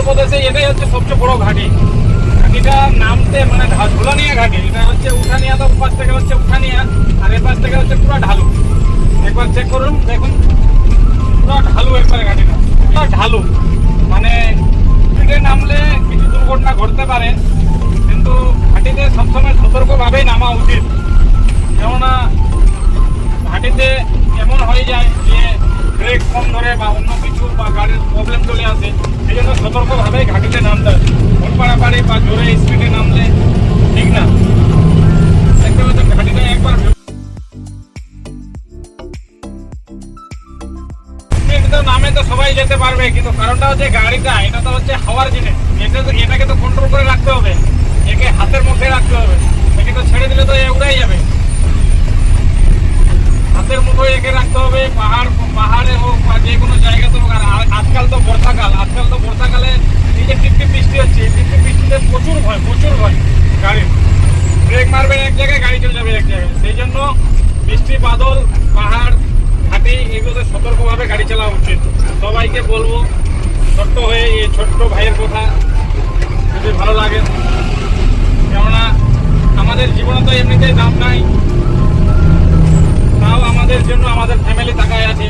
উত্তরপ্রদেশে এটাই হচ্ছে সবচেয়ে বড় ঘাটি। ঘাটিটা নামতে মানে ঝুলানিয়া ঘাটি, এটা হচ্ছে উঠানিয়া, তো পাশ থেকে হচ্ছে উঠানিয়া আর এর পাশ থেকে হচ্ছে পুরো ঢালু। একবার চেক করুন, দেখুন পুরো ঢালু, একবারে ঘাটিটা পুরো ঢালু। মানে স্পিডে নামলে কিছু দুর্ঘটনা ঘটতে পারে, কিন্তু ঘাটিতে সবসময় সতর্কভাবেই নামা উচিত। কেননা ঘাটিতে এমন হয়ে যায় যে ব্রেক কম ধরে বা অন্য কিছু বা গাড়ির প্রবলেম চলে আসে, সেই জন্য সতর্কভাবেই ঘাটিতে নামতে হবে। ভুল পাড়াপাড়ি বা জোরে স্পিডে নামলে ঠিক না। দেখতে পাচ্ছেন ঘাটিটা একবার নামে তো সবাই যেতে পারবে, কিন্তু কারণটা হচ্ছে গাড়িটা এটা তো হচ্ছে হাওয়ার জিনিস, এটাকে তো কন্ট্রোল করে রাখতে হবে, একে হাতের মধ্যে রাখতে হবে। একে তো ছেড়ে দিলে তো উড়াই যাবে। হাতের মুঠোয় একে রাখতে হবে, পাহাড়ে হোক বা যে কোনো জায়গাতে হোক। আর আজকাল তো বর্ষাকালে এই যে টিপটিপ বৃষ্টি হচ্ছে, এই টিপটিপ বৃষ্টিতে প্রচুর ভয় গাড়ির। ব্রেক মারবেন এক জায়গায়, গাড়ি চলে যাবে এক জায়গায়। সেই জন্য বৃষ্টি, বাদল, পাহাড়, ঘাটি এগুলোতে সতর্কভাবে গাড়ি চালানো উচিত। সবাইকে বলবো, ছোট্ট হয়ে এই ছোট্ট ভাইয়ের কথা যদি ভালো লাগে, কেননা আমাদের জীবনে তো এমনিতেই দাম নাই, তাও আমাদের জন্য আমাদের ফ্যামিলি তাকায় আছে।